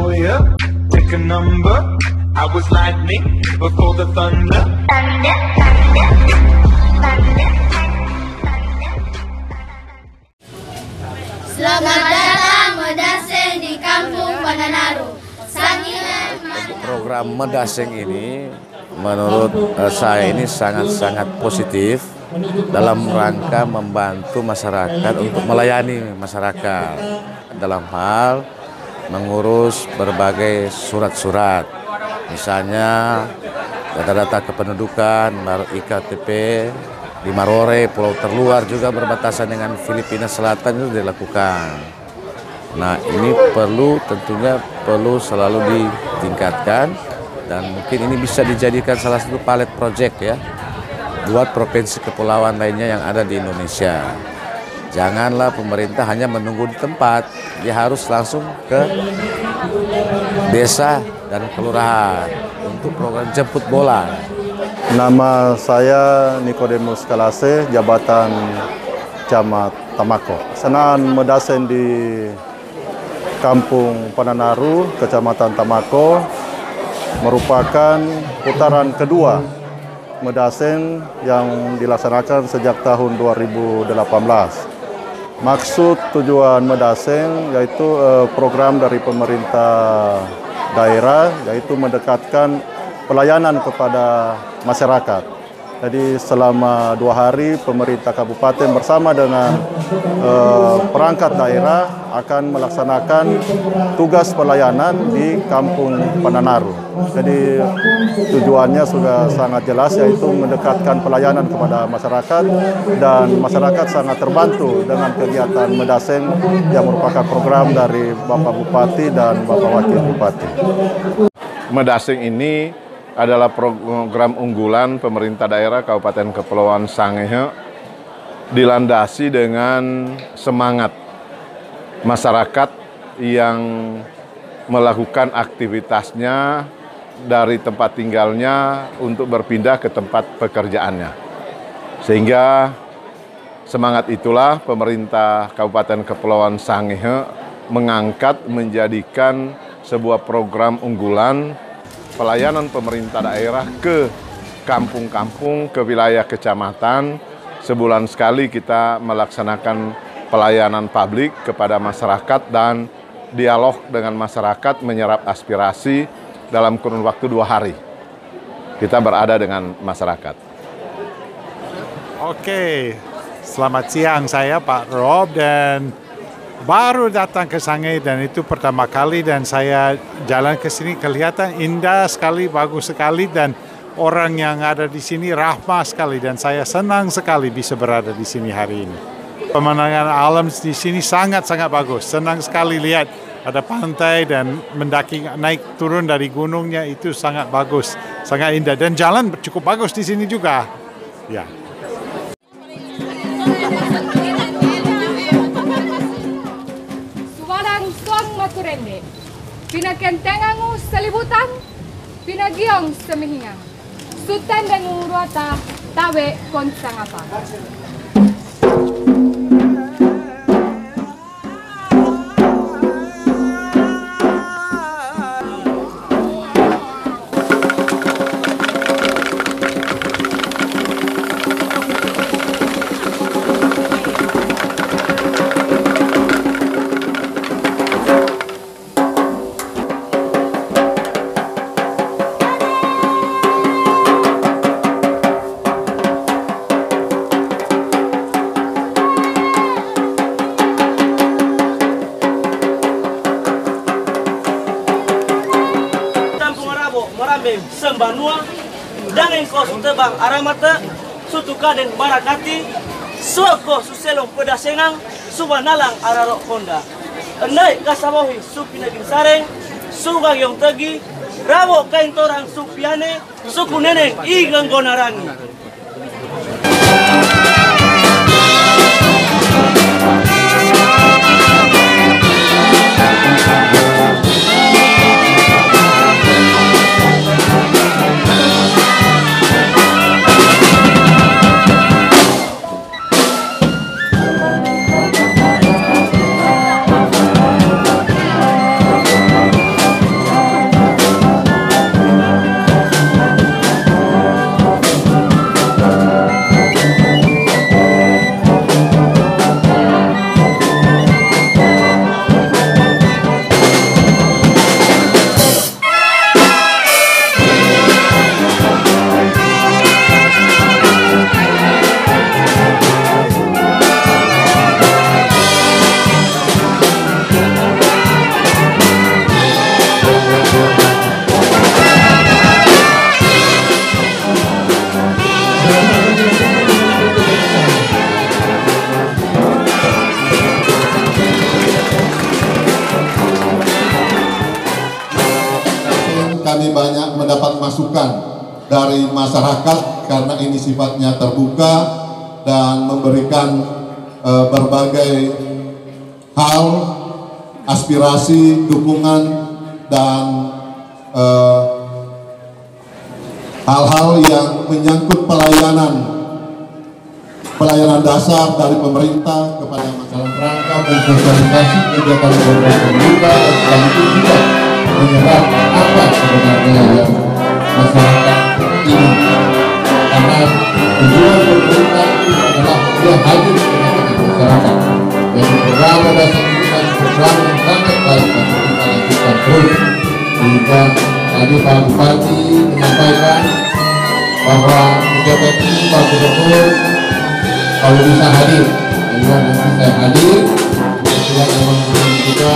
for you. Pick a number. I was lightning before the thunder. Selamat datang Medaseng di Kampung Pananaru. Program Medaseng ini menurut saya ini sangat-sangat positif dalam rangka membantu masyarakat untuk melayani masyarakat dalam hal mengurus berbagai surat-surat, misalnya data-data kependudukan, baru IKTP di Marore, pulau terluar juga berbatasan dengan Filipina Selatan itu dilakukan. Nah, ini tentunya perlu selalu ditingkatkan dan mungkin ini bisa dijadikan salah satu pilot project ya buat provinsi kepulauan lainnya yang ada di Indonesia. Janganlah pemerintah hanya menunggu di tempat, dia harus langsung ke desa dan kelurahan untuk program jemput bola. Nama saya Nikodemus Kalase, jabatan Camat Tamako. Senaan Medaseng di Kampung Pananaru, Kecamatan Tamako, merupakan putaran kedua Medaseng yang dilaksanakan sejak tahun 2018. Maksud tujuan Medaseng yaitu program dari pemerintah daerah, yaitu mendekatkan pelayanan kepada masyarakat. Jadi selama 2 hari pemerintah kabupaten bersama dengan perangkat daerah akan melaksanakan tugas pelayanan di Kampung Pananaru. Jadi tujuannya sudah sangat jelas, yaitu mendekatkan pelayanan kepada masyarakat, dan masyarakat sangat terbantu dengan kegiatan Medaseng yang merupakan program dari Bapak Bupati dan Bapak Wakil Bupati. Medaseng ini adalah program unggulan pemerintah daerah Kabupaten Kepulauan Sangihe, dilandasi dengan semangat masyarakat yang melakukan aktivitasnya dari tempat tinggalnya untuk berpindah ke tempat pekerjaannya. Sehingga semangat itulah pemerintah Kabupaten Kepulauan Sangihe mengangkat menjadikan sebuah program unggulan pelayanan pemerintah daerah ke kampung-kampung, ke wilayah kecamatan. Sebulan sekali kita melaksanakan pelayanan publik kepada masyarakat dan dialog dengan masyarakat, menyerap aspirasi dalam kurun waktu 2 hari. Kita berada dengan masyarakat. Oke, selamat siang, saya Pak Rob dan baru datang ke Sangihe dan itu pertama kali, dan saya jalan ke sini kelihatan indah sekali, bagus sekali, dan orang yang ada di sini ramah sekali, dan saya senang sekali bisa berada di sini hari ini. Pemandangan alam di sini sangat-sangat bagus, senang sekali lihat ada pantai dan mendaki naik turun dari gunungnya, itu sangat bagus, sangat indah, dan jalan cukup bagus di sini juga. Ya. Maturende, pinakentengangu selibutan, pinagiong semihingang, sutan dan uruata, tawe konsangapa. Sembanua dan engkau tebang aramata sutuka dan barakati suako suselong pedasengang subanalang ararok honda endai kasabohi supinagin sareng sugang yong tegi rabo kain torang supiane suku neneng igang gonarangi. kami banyak mendapat masukan dari masyarakat karena ini sifatnya terbuka dan memberikan berbagai hal, aspirasi, dukungan, dan hal-hal yang menyangkut pelayanan dasar dari pemerintah kepada masyarakat, rangka mensosialisasi kegiatan program pemerintah dan sekaligus juga menyerap apa sebenarnya yang masyarakat ingin, karena tujuan pemerintah itu adalah dia hadir di tengah-tengah masyarakat. Jadi program dasar kita program yang sangat baik dan kita lakukan terus. Sehingga tadi Pak Bupati menyampaikan bahwa kegiatan ini Pak Gubernur kalau bisa hadir, jadi nanti saya hadir, kemudian juga